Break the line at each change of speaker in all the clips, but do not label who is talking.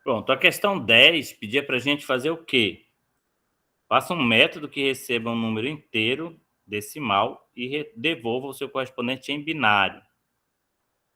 Pronto, a questão 10 pedia para a gente fazer o quê? Faça um método que receba um número inteiro decimal e devolva o seu correspondente em binário.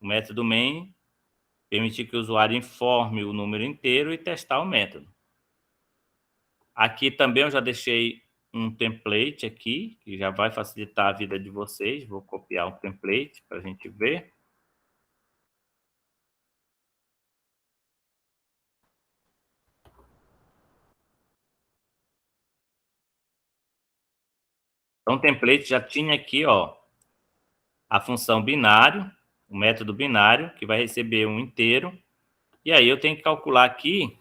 O método main permitir que o usuário informe o número inteiro e testar o método. Aqui também eu já deixei um template aqui, que já vai facilitar a vida de vocês. Vou copiar um template para a gente ver. Então, o template já tinha aqui, ó, a função binário, o método binário, que vai receber um inteiro. E aí eu tenho que calcular aqui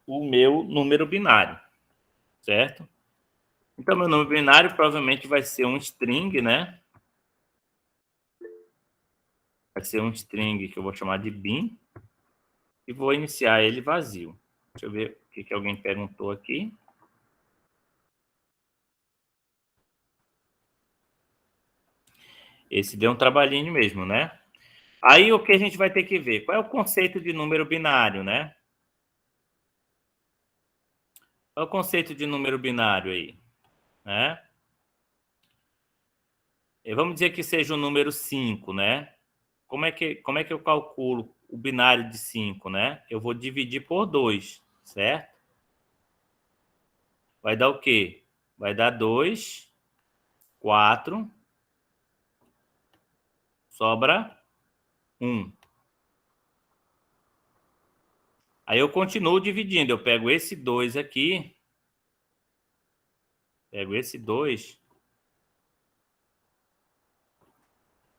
o meu número binário, certo? Então, meu número binário provavelmente vai ser um string, né? Vai ser um string que eu vou chamar de bin. E vou iniciar ele vazio. Deixa eu ver o que alguém perguntou aqui. Esse deu um trabalhinho mesmo, né? Aí o que a gente vai ter que ver? Qual é o conceito de número binário, né? Qual é o conceito de número binário aí? Né? E vamos dizer que seja o número 5, né? Como é que eu calculo o binário de 5, né? Eu vou dividir por 2, certo? Vai dar o quê? Vai dar 2, 4, sobra 1. Aí eu continuo dividindo. Eu pego esse 2 aqui, pego esse 2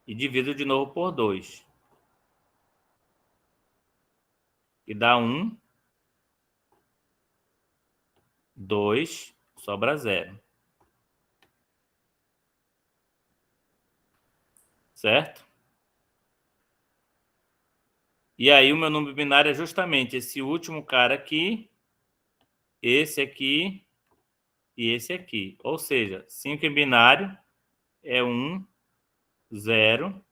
e divido de novo por 2. E dá 1, 2, sobra 0. Certo? E aí o meu número binário é justamente esse último cara aqui, esse aqui e esse aqui. Ou seja, 5 em binário é 1, 0,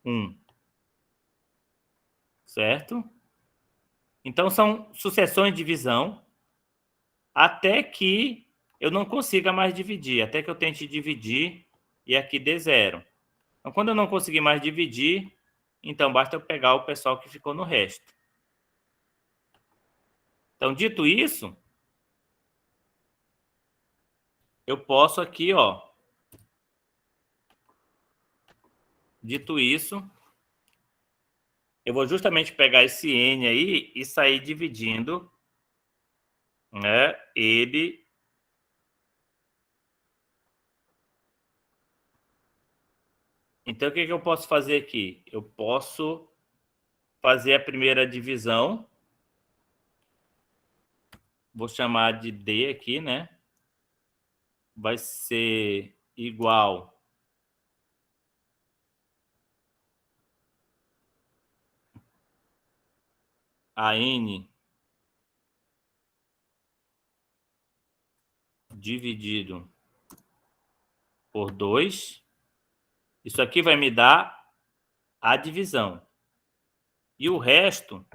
1. Certo? Então são sucessões de divisão até que eu não consiga mais dividir, até que eu tente dividir e aqui dê 0. Então, quando eu não conseguir mais dividir, então basta eu pegar o pessoal que ficou no resto. Então, dito isso, eu posso aqui, ó. Dito isso, eu vou justamente pegar esse N aí e sair dividindo, né, ele Então, o que eu posso fazer aqui? Eu posso fazer a primeira divisão. Vou chamar de D aqui, né? Vai ser igual a N dividido por 2. Isso aqui vai me dar a divisão. E o resto,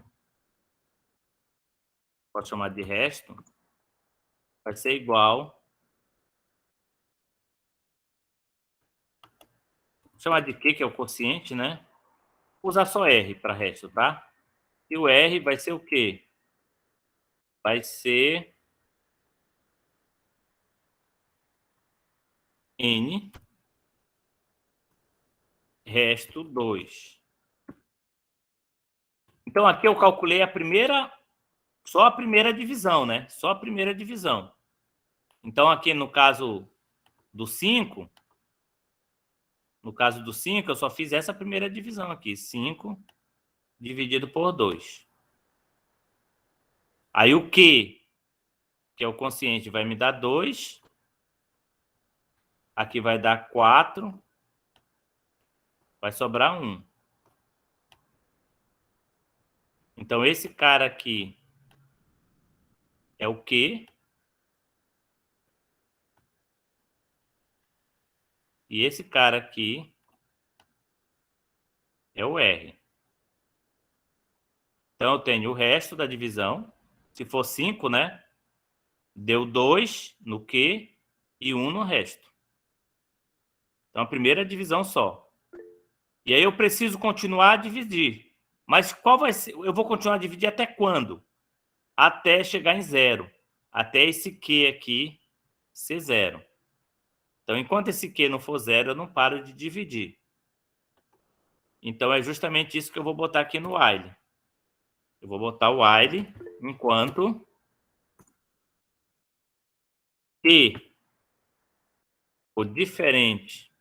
pode chamar de resto, vai ser igual. Vou chamar de Q, que é o quociente, né? Vou usar só R para resto, tá? E o R vai ser o quê? Vai ser N resto 2. Então, aqui eu calculei só a primeira divisão, né? Só a primeira divisão. Então, aqui no caso do 5, eu só fiz essa primeira divisão aqui. 5 dividido por 2. Aí o Q, que é o quociente, vai me dar 2. Aqui vai dar 4. Vai sobrar 1. Então, esse cara aqui é o Q. E esse cara aqui é o R. Então, eu tenho o resto da divisão. Se for 5, né? Deu 2 no Q e 1 no resto. Então, a primeira divisão só. E aí eu preciso continuar a dividir. Mas qual vai ser? Eu vou continuar a dividir até quando? Até chegar em 0. Até esse Q aqui ser 0. Então, enquanto esse Q não for 0, eu não paro de dividir. Então, é justamente isso que eu vou botar aqui no while. Eu vou botar o while enquanto Q for diferente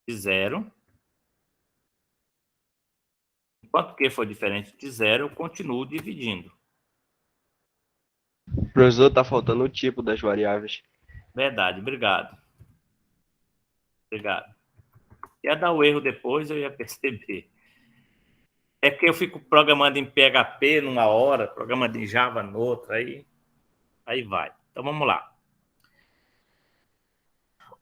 de 0. Enquanto Q for diferente de 0, eu continuo dividindo.
Professor, tá faltando o tipo das variáveis.
Verdade, obrigado. Obrigado. Ia dar o erro depois, eu ia perceber. É que eu fico programando em PHP numa hora, programando em Java noutra, aí vai. Então vamos lá.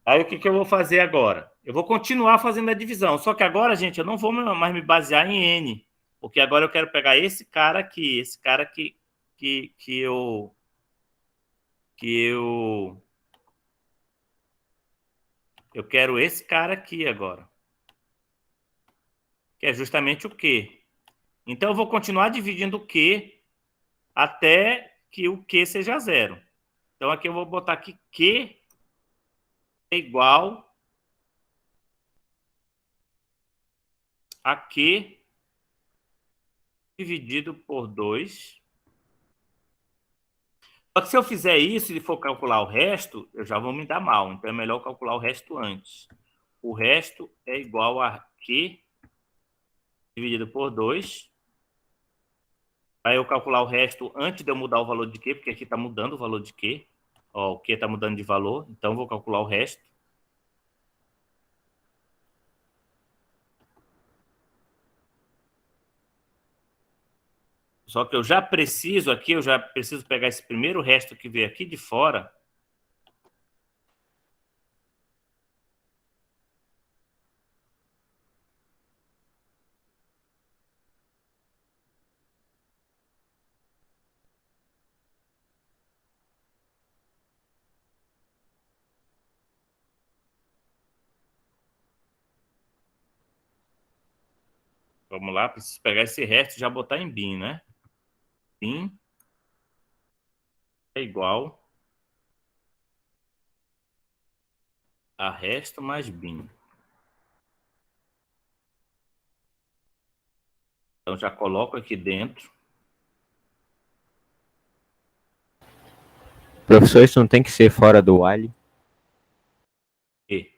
Aí o que eu vou fazer agora? Eu vou continuar fazendo a divisão, só que agora, gente, eu não vou mais me basear em N, porque agora eu quero pegar esse cara aqui, esse cara que eu quero esse cara aqui agora, que é justamente o Q. Então eu vou continuar dividindo o Q até que o Q seja 0. Então aqui eu vou botar aqui Q é igual a Q dividido por 2. Só que se eu fizer isso e for calcular o resto, eu já vou me dar mal. Então é melhor calcular o resto antes. O resto é igual a Q dividido por 2. Aí eu calcular o resto antes de eu mudar o valor de Q, porque aqui está mudando o valor de Q. Ó, o Q está mudando de valor, então eu vou calcular o resto. Só que eu já preciso pegar esse primeiro resto que veio aqui de fora. Vamos lá, preciso pegar esse resto e já botar em bin, né? Bin é igual a resto mais bin. Então já coloco aqui dentro.
Professor, isso não tem que ser fora do while?
E.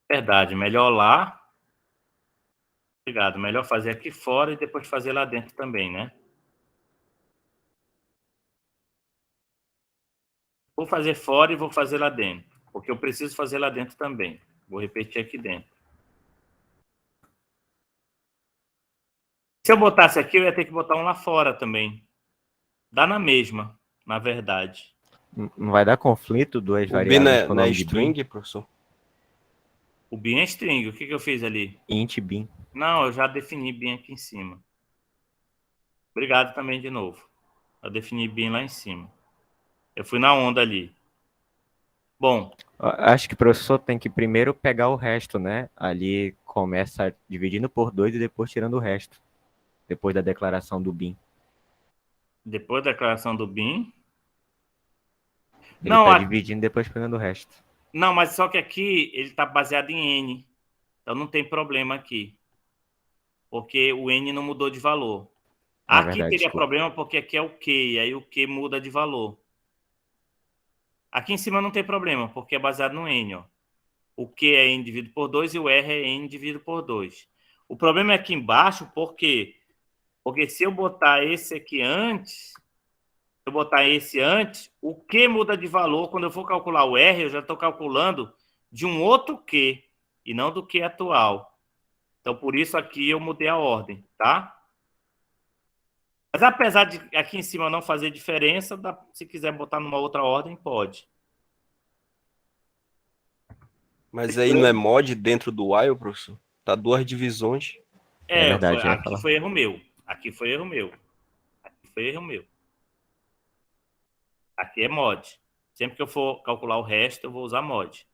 Verdade, melhor lá. Obrigado. Melhor fazer aqui fora e depois fazer lá dentro também, né? Vou fazer fora e vou fazer lá dentro, porque eu preciso fazer lá dentro também. Vou repetir aqui dentro. Se eu botasse aqui, eu ia ter que botar um lá fora também. Dá na mesma, na verdade.
Não vai dar conflito duas
O B
variáveis com o
não é
nome de bin?
string, professor?
O bin é string. O que eu fiz ali?
Int bin.
Não, eu já defini bin aqui em cima. Obrigado também de novo. Eu defini bin lá em cima. Eu fui na onda ali. Bom,
Acho que o professor tem que primeiro pegar o resto, né? Ali começa dividindo por 2 e depois tirando o resto. Depois da declaração do bin.
depois da declaração do bin.
Ele
Não,
tá dividindo e depois pegando o resto.
não, mas só que aqui ele está baseado em N. Então não tem problema aqui. Porque o N não mudou de valor.
Ah,
Aqui
verdade,
teria
desculpa.
problema porque aqui é o Q, e aí o Q muda de valor. Aqui em cima não tem problema, porque é baseado no N, ó. O Q é N dividido por 2 e o R é N dividido por 2. O problema é aqui embaixo, por quê? Porque se eu botar esse aqui antes, se eu botar esse antes, o Q muda de valor. Quando eu for calcular o R, eu já estou calculando de um outro Q, e não do Q atual. Então, por isso aqui eu mudei a ordem, tá? Mas apesar de aqui em cima não fazer diferença, se quiser botar numa outra ordem, pode.
Mas aí não é mod dentro do while, professor? Tá duas divisões.
É verdade, eu ia
Aqui
falar.
foi erro meu. Aqui foi erro meu. Aqui foi erro meu. Aqui é mod. Sempre que eu for calcular o resto, eu vou usar mod.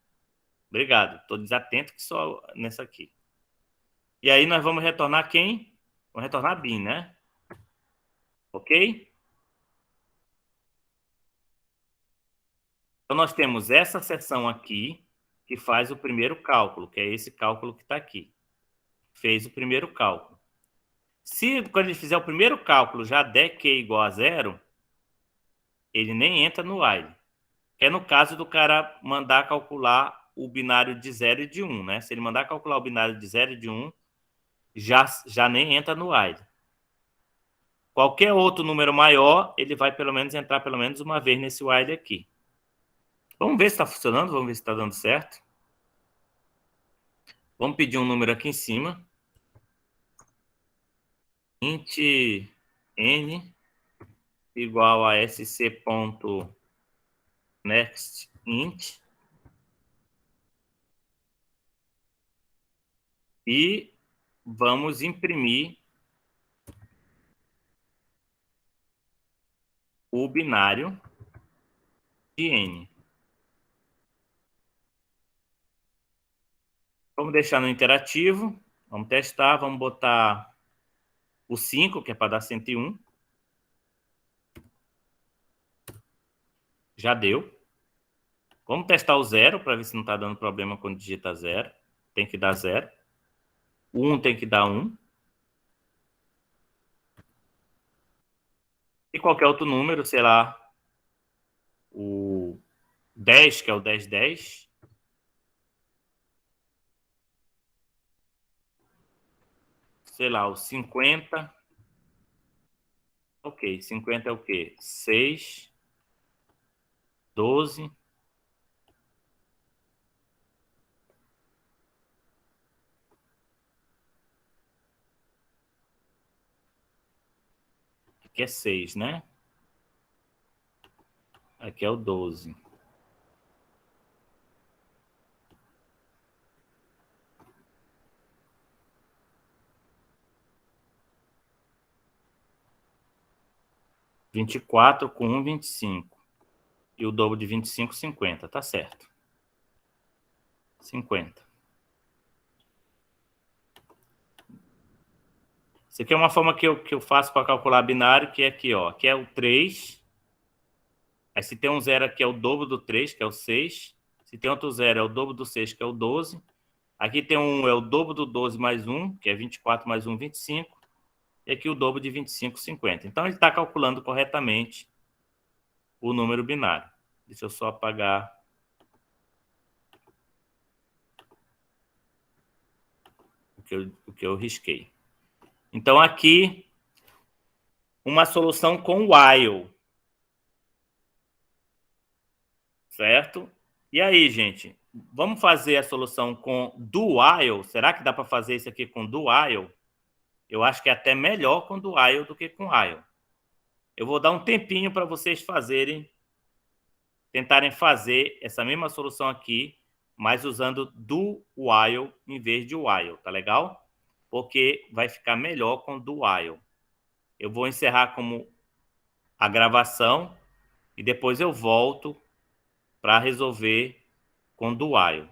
Obrigado. Estou desatento que só nessa aqui. E aí nós vamos retornar quem? Vamos retornar bin, né? Ok? Então nós temos essa seção aqui que faz o primeiro cálculo, que é esse cálculo que está aqui. Fez o primeiro cálculo. Se quando ele fizer o primeiro cálculo já der Q igual a zero, ele nem entra no while. Que é no caso do cara mandar calcular o binário de 0 e de 1, né? Se ele mandar calcular o binário de 0 e de 1, já nem entra no while. Qualquer outro número maior, ele vai pelo menos entrar pelo menos uma vez nesse while aqui. Vamos ver se está funcionando, vamos ver se está dando certo. Vamos pedir um número aqui em cima. Int n igual a sc.nextInt. E vamos imprimir o binário de n. Vamos deixar no interativo. Vamos testar. Vamos botar o 5, que é para dar 101. Já deu. Vamos testar o 0 para ver se não está dando problema quando digita 0. Tem que dar 0. O 1 tem que dar 1. E qualquer outro número, sei lá, o 10, que é o 1010. Sei lá, o 50. Ok, 50 é o quê? 6, 12. Aqui é 6, né? Aqui é o 12. — 24 com 1, 25. E o dobro de 25, 50. Tá certo. 50. Isso aqui é uma forma que eu faço para calcular binário, que é aqui, ó. Aqui é o 3. Aí se tem um 0 aqui é o dobro do 3, que é o 6. Se tem outro 0 é o dobro do 6, que é o 12. Aqui tem um, é o dobro do 12 mais 1, que é 24 mais 1, 25. E aqui o dobro de 25, 50. Então ele está calculando corretamente o número binário. Deixa eu só apagar o que eu risquei. Então aqui, uma solução com while. Certo? E aí, gente? Vamos fazer a solução com do while? Será que dá para fazer isso aqui com do while? Eu acho que é até melhor com do while do que com while. Eu vou dar um tempinho para vocês tentarem fazer essa mesma solução aqui, mas usando do while em vez de while, tá legal? Porque vai ficar melhor com do while. Eu vou encerrar como a gravação e depois eu volto para resolver com do while.